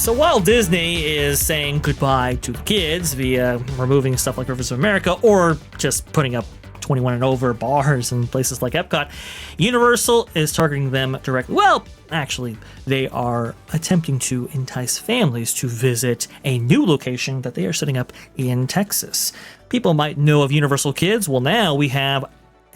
So while Disney is saying goodbye to the kids via removing stuff like Rivers of America or just putting up 21 and over bars in places like Epcot, Universal is targeting them directly. Well, actually, they are attempting to entice families to visit a new location that they are setting up in Texas. People might know of Universal Kids. Well, now we have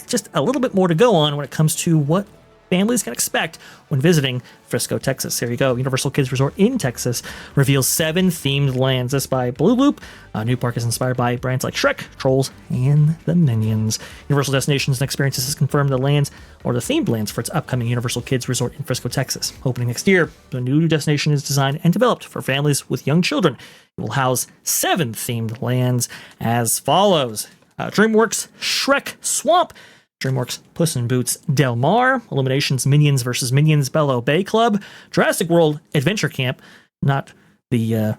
just a little bit more to go on when it comes to what families can expect when visiting Frisco, Texas. Here you go. Universal Kids Resort in Texas reveals 7 themed lands. This by Blue Loop. New park is inspired by brands like Shrek, Trolls, and the Minions. Universal Destinations and Experiences has confirmed the lands or the themed lands for its upcoming Universal Kids Resort in Frisco, Texas. Opening next year, the new destination is designed and developed for families with young children. It will house 7 themed lands as follows. DreamWorks Shrek Swamp, DreamWorks Puss in Boots Del Mar, Illuminations Minions vs. Minions Bellow Bay Club, Jurassic World Adventure Camp, not the Camp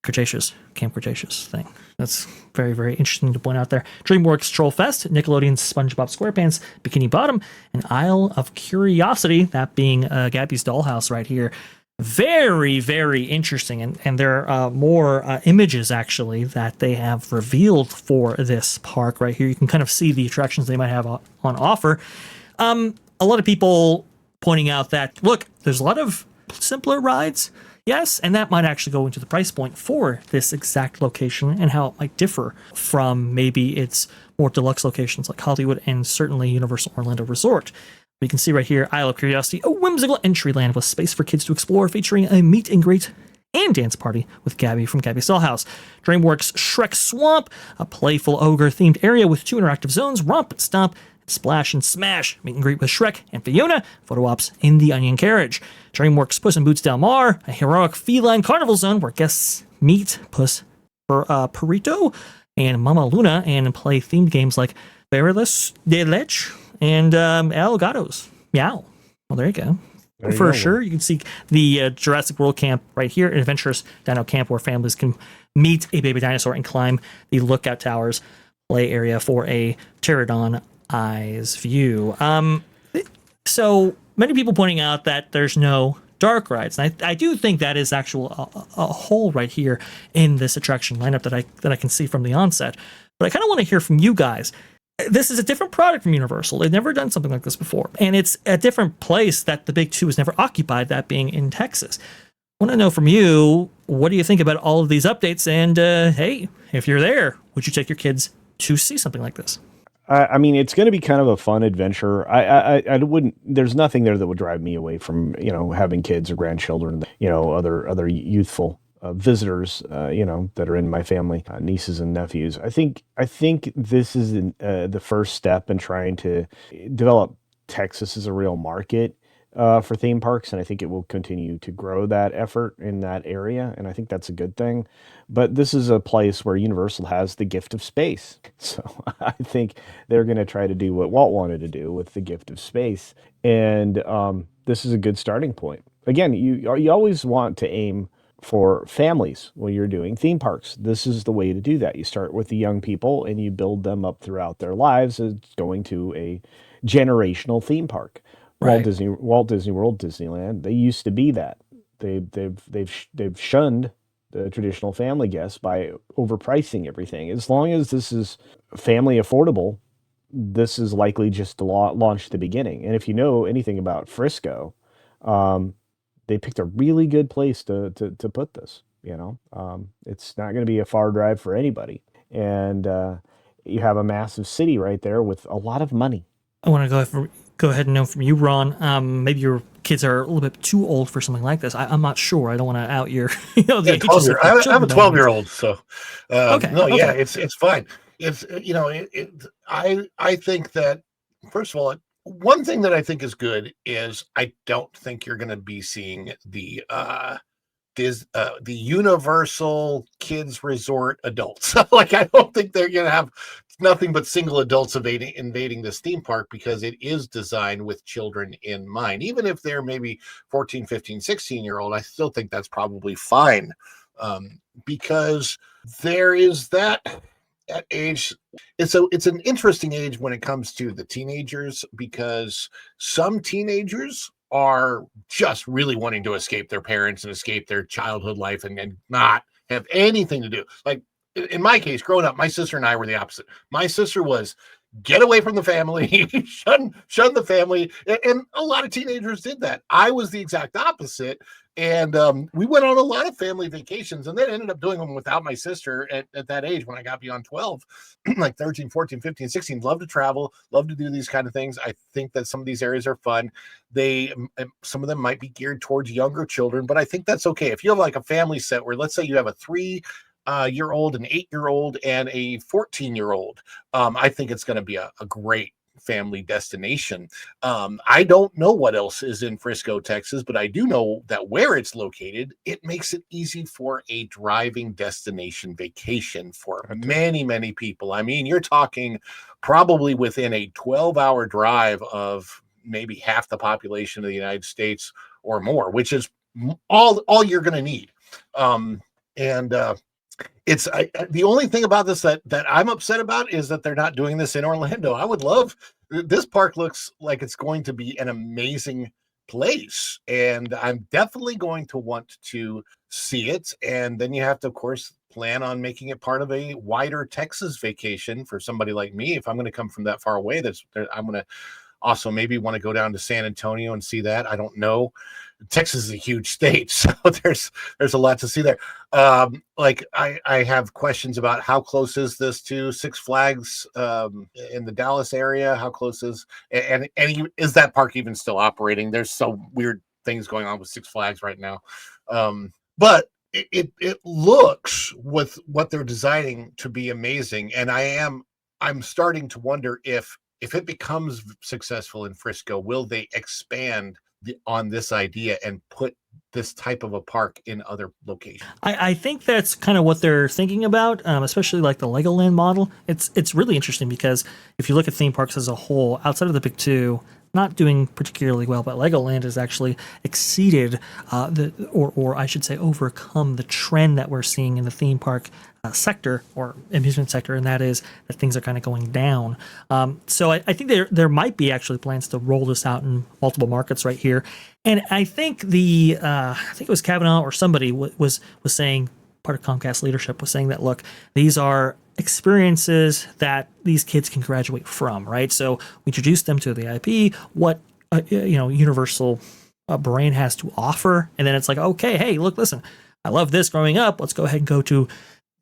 Cretaceous thing. That's very, very interesting to point out there. DreamWorks Troll Fest, Nickelodeon's SpongeBob SquarePants Bikini Bottom, and Isle of Curiosity, that being Gabby's Dollhouse right here. Very, very interesting. And there are more images, actually, that they have revealed for this park right here. You can kind of see the attractions they might have on offer. A lot of people pointing out that, look, there's a lot of simpler rides. Yes, and that might actually go into the price point for this exact location and how it might differ from maybe its more deluxe locations like Hollywood and certainly Universal Orlando Resort. You can see right here, Isle of Curiosity, a whimsical entry land with space for kids to explore, featuring a meet and greet and dance party with Gabby from Gabby's Dollhouse. DreamWorks Shrek Swamp, a playful ogre-themed area with 2 interactive zones, Romp and Stomp, Splash and Smash, meet and greet with Shrek and Fiona, photo ops in the Onion Carriage. DreamWorks Puss in Boots Del Mar, a heroic feline carnival zone where guests meet Puss Perrito and Mama Luna and play themed games like Barreles de Leche and El Gatos. Meow. Well, there you go. For sure, you can see the Jurassic World Camp right here, an adventurous dino camp where families can meet a baby dinosaur and climb the lookout towers play area for a pterodon eyes view. So many people pointing out that there's no dark rides, and I do think that is actual a hole right here in this attraction lineup that I can see from the onset. But I kind of want to hear from you guys. This is a different product from Universal. They've never done something like this before. And it's a different place that the Big Two has never occupied, that being in Texas. I want to know from you, what do you think about all of these updates? And hey, if you're there, would you take your kids to see something like this? I mean, it's going to be kind of a fun adventure. I wouldn't. There's nothing there that would drive me away from having kids or grandchildren. Other youthful visitors, that are in my family, nieces and nephews. I think this is the first step in trying to develop Texas as a real market for theme parks, and I think it will continue to grow that effort in that area, and I think that's a good thing. But this is a place where Universal has the gift of space, so I think they're going to try to do what Walt wanted to do with the gift of space, and this is a good starting point. Again, you always want to aim for families when you're doing theme parks. This is the way to do that. You start with the young people and you build them up throughout their lives as going to a generational theme park. Right. Walt Disney World, Disneyland, they used to be that. They've shunned the traditional family guests by overpricing everything. As long as this is family affordable, this is likely just to launch the beginning. And if you know anything about Frisco, they picked a really good place to put this. It's not going to be a far drive for anybody, and you have a massive city right there with a lot of money. I want to go ahead and know from you, Ron. Maybe your kids are a little bit too old for something like this. I'm not sure. I don't want to out your. The ages of I have a 12-year-old, so okay. Yeah, it's fine. It's I think that first of all, one thing that I think is good is I don't think you're going to be seeing the Universal Kids Resort adults. Like, I don't think they're going to have nothing but single adults invading this theme park, because it is designed with children in mind. Even if they're maybe 14, 15, 16-year-old, I still think that's probably fine, because there is that age. It's an interesting age when it comes to the teenagers, because some teenagers are just really wanting to escape their parents and escape their childhood life and not have anything to do. Like in my case, growing up, my sister and I were the opposite. My sister was get away from the family, shun the family. And a lot of teenagers did that. I was the exact opposite. And we went on a lot of family vacations and then ended up doing them without my sister at that age when I got beyond 12, like 13, 14, 15, 16. Love to travel, love to do these kind of things. I think that some of these areas are fun. Some of them might be geared towards younger children, but I think that's okay. If you have like a family set where, let's say you have a 3-year-old, an 8-year-old, and a 14-year-old, I think it's going to be a great family destination. I don't know what else is in Frisco, Texas, but I do know that where it's located, it makes it easy for a driving destination vacation for many, many people. I mean, you're talking probably within a 12-hour drive of maybe half the population of the United States or more, which is all you're going to need. It's the only thing about this that I'm upset about is that they're not doing this in Orlando. I would love, this park looks like it's going to be an amazing place, and I'm definitely going to want to see it. And then you have to, of course, plan on making it part of a wider Texas vacation for somebody like me. If I'm going to come from that far away, I'm going to also maybe want to go down to San Antonio and see that. I don't know. Texas is a huge state, so there's a lot to see there. Like I have questions about how close is this to Six Flags in the Dallas area? How close is and is that park even still operating? There's some weird things going on with Six Flags right now, but it looks with what they're designing to be amazing, and I'm starting to wonder if it becomes successful in Frisco, will they expand on this idea and put this type of a park in other locations? I think that's kind of what they're thinking about, especially like the Legoland model. It's really interesting because if you look at theme parks as a whole, outside of the big two, not doing particularly well, but Legoland has actually exceeded or I should say overcome the trend that we're seeing in the theme park sector or amusement sector, and that is that things are kind of going down. So I think there might be actually plans to roll this out in multiple markets right here. And I think I think it was Kavanaugh or somebody was saying, part of Comcast leadership was saying that, look, these are experiences that these kids can graduate from, right? So we introduced them to the IP, what Universal brain has to offer, and then it's like, okay, hey, look, listen, I love this growing up. Let's go ahead and go to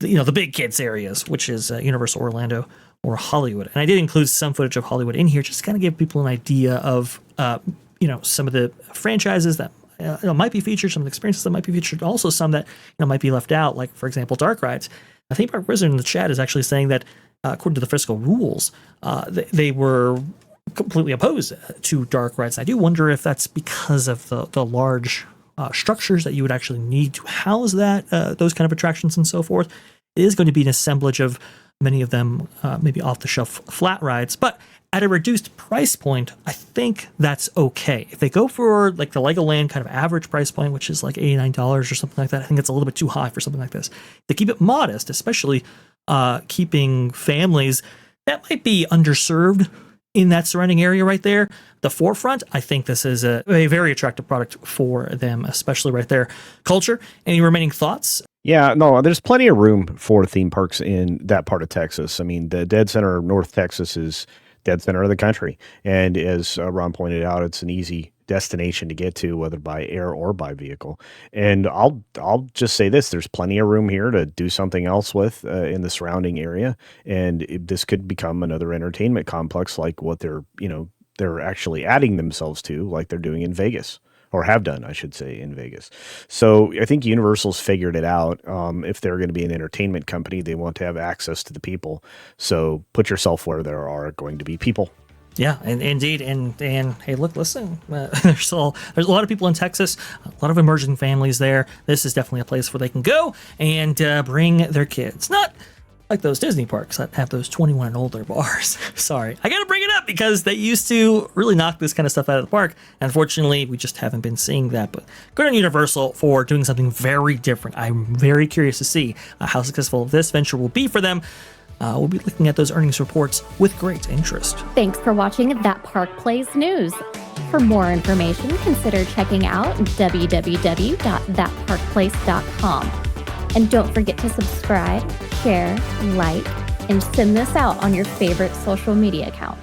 the big kids areas, which is Universal Orlando or Hollywood. And I did include some footage of Hollywood in here, just to kind of give people an idea of some of the franchises that might be featured, some of the experiences that might be featured, also some that might be left out, like, for example, dark rides. I think Park Wizard in the chat is actually saying that according to the Frisco rules, they were completely opposed to dark rides. I do wonder if that's because of the large structures that you would actually need to house those kind of attractions and so forth. It is going to be an assemblage of many of them, maybe off-the-shelf flat rides, but at a reduced price point, I think that's okay. If they go for like the Legoland kind of average price point, which is like $89 or something like that, I think it's a little bit too high for something like this. They keep it modest, especially keeping families that might be underserved in that surrounding area right there. The forefront, I think this is a very attractive product for them, especially right there. Culture, any remaining thoughts? Yeah, no, there's plenty of room for theme parks in that part of Texas. I mean, the dead center of North Texas is dead center of the country. And as Ron pointed out, it's an easy destination to get to, whether by air or by vehicle. And I'll just say this, there's plenty of room here to do something else with in the surrounding area. And this could become another entertainment complex like what they're actually adding themselves to, like they're doing in Vegas. Or have done, I should say, in Vegas. So I think Universal's figured it out. If they're going to be an entertainment company, they want to have access to the people. So put yourself where there are going to be people. Yeah, and indeed. And hey, look, listen, there's a lot of people in Texas, a lot of emerging families there. This is definitely a place where they can go and bring their kids. Not like those Disney parks that have those 21 and older bars. Sorry, I got to bring it up because they used to really knock this kind of stuff out of the park. Unfortunately, we just haven't been seeing that. But good on Universal for doing something very different. I'm very curious to see how successful this venture will be for them. We'll be looking at those earnings reports with great interest. Thanks for watching That Park Plays News. For more information, consider checking out www.thatparkplace.com. And don't forget to subscribe, share, like, and send this out on your favorite social media account.